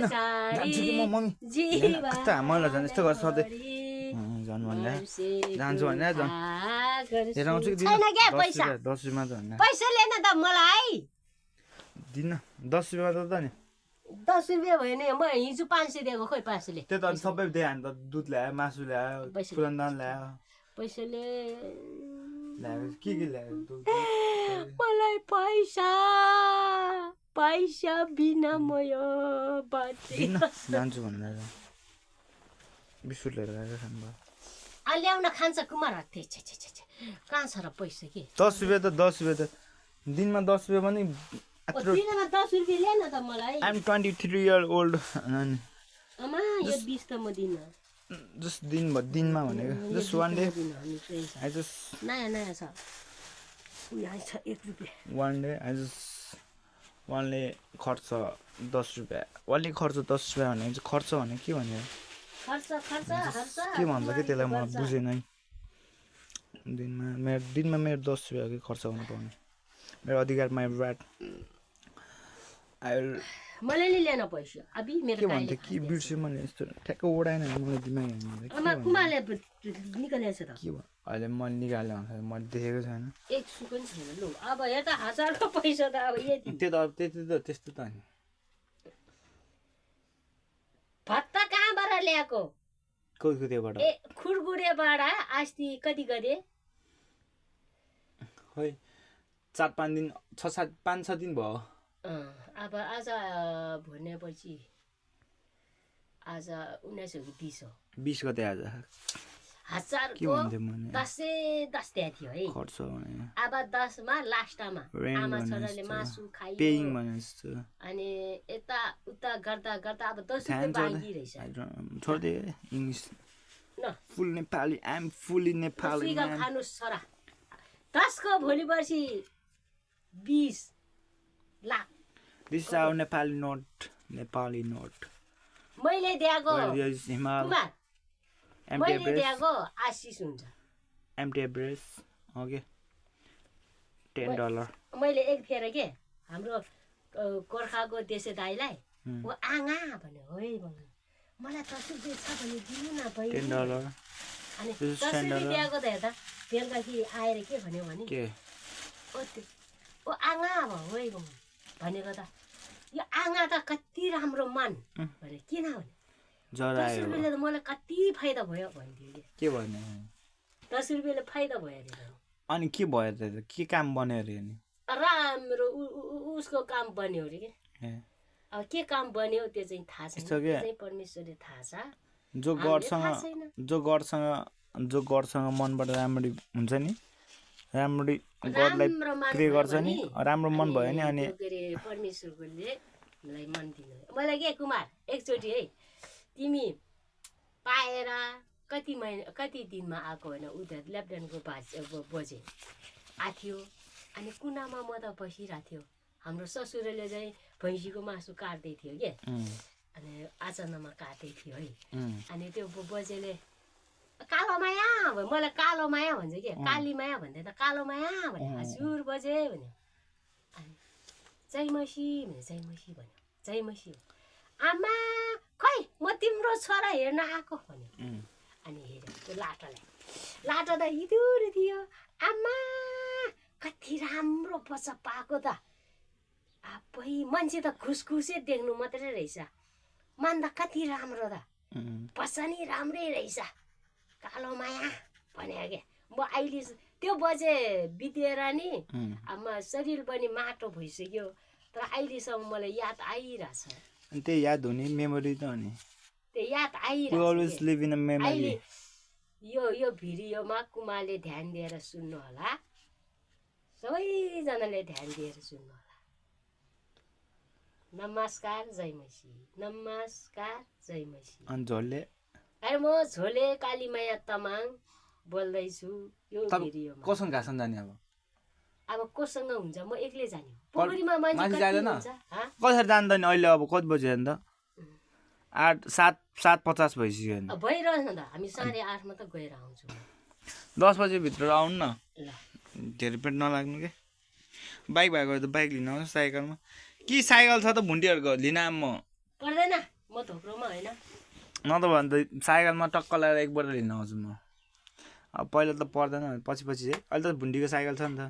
जान्छु कि म मम्मी कता मैला झन् यस्तो गर्छ सधैँ झन् भन्दा जान्छु भने झन् हेर आउँछु कि दिन 10 रुपियाँ त भन्दा पैसा लिएन त मलाई दिन 10 रुपियाँ त नि 10 रुपियाँ भयो नि म हिजो 500 दिएको खोइ 500 ले त्यो त सबै दिए हामी त दुध ल्यायो मासु ल्यायो पुरनदान ल्यायो पैसाले ल्यायो के ल्यायो मलाई पैसा बिना म यो बाँचे जान्छु भनेर बिस्कुट लिएर गएको खानु भयो ल्याउन खान्छ कुमार छे कहाँ छ र पैसा के 10 रुपियाँ त 10 रुपियाँ त दिनमा 10 रुपियाँ पनि दिनमा 10 रुपियाँ ल्याएन त मलाई I'm 23 year old अमा यो 20 त म दिन जस्ट दिनमा भनेको just one day I just नयाँ छ यहाँ छ 1 रुपियाँ वान डे I just वानले खर्च 10 रुपियाँ वानले खर्च 10 रुपियाँ भने चाहिँ खर्च भने के भने खर्च के भन्छ कि त्यसलाई म बुझेन है दिनमा मेरो 10 रुपियाँ कि खर्च गर्नु पर्ने मेरो अधिकार माई राइट मलाई नि ल्याउन पैसा अबि मेरो के भन्छ कि बिर्से मैले यस्तो ठ्याक्क ओडाएन मलाई दिमाग कुमाले निकालेछ त के भयो अहिले मैले निकाल्यो भने मैले देखेको छैन 1 सु पनि छैन लु अब यहाँ त 1000 को पैसा त अब यति त्यो त अब त्यस्तो त नि भत्ता कहाँबाट ल्याएको कोही त्योबाट ए खुरगुडेबाट अस्ति कति गरे खोइ 4-5 दिन 5-6 दिन भयो अब आज भनेपछि आज 19 हो कि 20 हो 20 गते आज 1000 के को भन्थे मैले 10 दिएको थियो है खर्च भने अब 10 मा लास्टमा आमा छोराले मासु खाइयो पेइङ भने जस्तो अनि यता उता गर्दा अब 10 रुपैयाँ बाँकी रहेछ छोड्दे इंग्लिश न full Nepali I am fully Nepali सुइगा खानु सरा 10 को भोलि पर्सि 20 lakh this is our Nepali note मैले दिएको हिमाल मैले दिएको आशिष हुन्छ एमटी एभरेज ओके $10 मैले एक फेर के हाम्रो गोर्खाको देशे दाइलाई ऊ आङा भन्यो है भन्नु मलाई 10 रुपियाँ छ भने दिनु न बहिनी $10 अनि 10 रुपियाँ दिएको त हेर्दा बेलुकी आएर के भन्यो भने के ओ आङा भयो है भनेको त यो आङा त कति राम्रो मन भने किन भने जरा 10 रुपियाँले त मलाई कति फाइदा भयो भन्थ्यो के भन्ने 10 रुपियाँले फाइदा भयो अरे अनि के भयो त के काम बन्यो अरे नि राम्रो उसको काम बन्यो अरे के अब के काम बन्यो त्यो चाहिँ थाहा छैन त्यो चाहिँ परमेश्वरले थाहा छ जो गडसँग मनबाट राम्ररी हुन्छ नि राम्ररी गडलाई प्रे गर्छ नि राम्रो मन भयो नि अनि परमेश्वरले मलाई मन दिनु मलाई के कुमार एकचोटि है तिमी पाएर कति दिनमा आएको होइन उता लेफ्टेनेन्टको बजे आथ्यो अनि कुनामा म त बसिरहेको थियो हाम्रो ससुराले चाहिँ भैँसीको मासु काट्दै थियो के अनि आचनामा काट्दै थियो है अनि त्यो बजेले कालो माया भन्यो मलाई कालो माया भन्छ के काली माया भन्दै त कालो माया भन्यो हजुर बजे भन्यो अनि जय मसी भन्यो जय मसी आमा खै म तिम्रो छोरा हेर्न आएको भन्यो अनि हेऱ्यो त्यो लाटो त इदुर थियो आमा कति राम्रो बच्चा पाएको त आबै मान्छे त खुसखुसे देख्नु मात्रै रहेछ मन त कति राम्रो त बच्चा नि राम्रै रहेछ कालो माया भने के म अहिले त्यो बजे बितेर नि अब शरीर पनि माटो भइसक्यो तर अहिलेसम्म मलाई याद आइरहेछ अनि त्यही याद हुने मेमोरी त नि त्यो याद आइरहेछ यो भिडियोमा कुमारले ध्यान दिएर सुन्नु होला सबैजनाले ध्यान दिएर सुन्नु होला नमस्कार जय मसी नमस्कार जय मसी अनि झोले अरे म झोले कालीमाया तमाङ बोल्दैछु यो भिडियोमा कोसँग घाँसन जाने अब कोसँग हुन्छ म एक्लै जाने पोखरीमा मान्छे जाँदैन कसरी जान्दैन अहिले अब कति बजी जान्छ 7:50 भइसक्यो नि भइरहेछ नि त हामी 8:30 मा त गएर आउँछौँ 10 बजे भित्र आउनु न धेरै पेट नलाग्नु के बाइक भएको त बाइक लिन आउँछ साइकलमा कि साइकल छ त भुन्टीहरुको लिन आम म पर्दैन म धोक्रोमा होइन न त भने त साइकलमा टक्क लगाएर एकबाट लिन आउँछु म अब पहिला त पर्दैन पछि चाहिँ अहिले त भुन्डीको साइकल छ नि त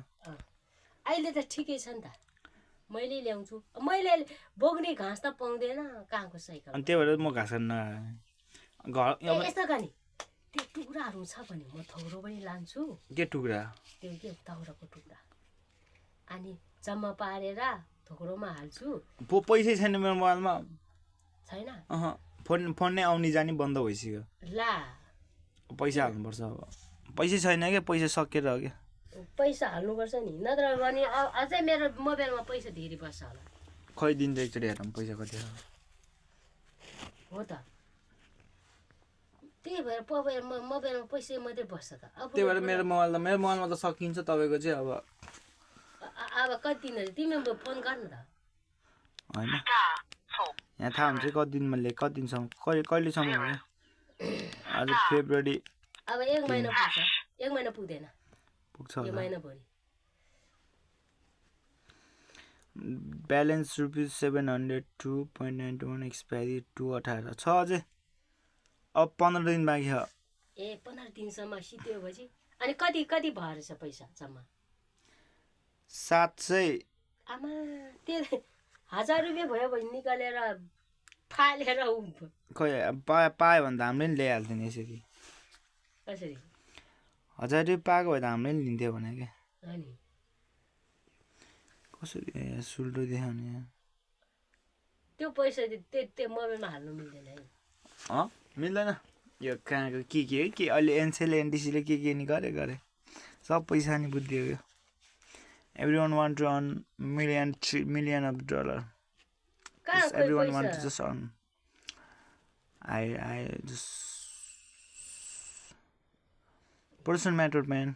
अहिले त ठिकै छ नि त मैले ल्याउँछु मैले बोक्ने घाँस त पाउँदैन कहाँको साइकल अनि त्यही भएर म घाँस काट्न घर यस्तो गर्ने त्यो टुक्राहरू छ भने म थौरो पनि लान्छु के टुक्रा त्यो के दाउराको टुक्रा अनि जम्मा पारेर थोक्रोमा हाल्छु पैसै छैन मेरो मोबाइलमा छैन फोन नै आउने जाने बन्द भइसक्यो ला पैसा हाल्नुपर्छ अब पैसै छैन क्या पैसा सकेर हो क्या पैसा हाल्नुपर्छ नि नत्र भने अझै मेरो मोबाइलमा पैसा धेरै बस्छ होला खै दिन्छ एकचोटि हेरौँ पैसा कति हो त त्यही भएर मोबाइलमा पैसा मात्रै बस्छ त त्यही भएर मेरो मोबाइलमा त सकिन्छ तपाईँको चाहिँ अब कति दिन तिमी फोन गर्नु त होइन यहाँ थाहा हुन्छ कति दिनमा कति दिनसम्म कहिलेसम्म हो आज फेब्रुअरी अब 1 महिना पुग्छ 1 महिना पुग्दैन पुग्छ यो महिना भरि ब्यालेन्स ₹702.91 एक्सपायरी 2/18 छ अझै अब 15 दिन बाँकी छ ए 15 दिनसम्म सित्यो पछि अनि कति भएर छ पैसा जम्मा 700 आमा त्यो 1000 रुपैयाँ भयो भने निकालेर फालेर खै पायो भने त हामीले नि ल्याइहाल्थ्यो नि यसरी कसरी 1000 रुपियाँ पाएको भए त हामीले नि लिन्थ्यो भने क्या अनि कसरी सुल्टो देखाउने त्यो पैसा त्यो मोबाइलमा हाल्नु मिल्दैन है मिल्दैन यो कहाँको के अहिले एनसीले एनडिसीले के नि गरे सब पैसा नि बुद्धि हो यो everyone want to earn million of dollar everyone want to just earn I just person matter man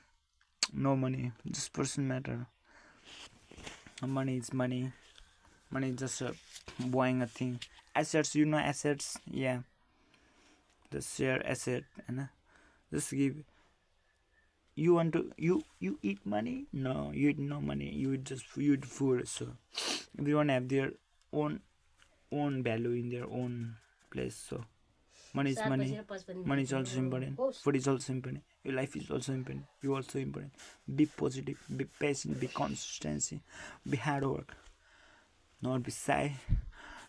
no money just person matter money is money is just buying a thing assets you know assets yeah just share asset and just give you want to you eat money no you eat no money you eat food so everyone have their own value in their own place so money is money is also important food is also important your life is also important you also important be positive be patient be consistency be hard work not be shy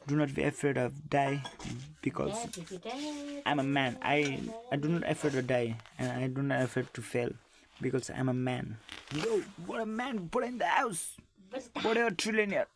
do not be afraid of die because I'm a man I do not afraid to die and I do not afraid to fail because I'm a man. Yo, what a man put in the house. What a trillionaire.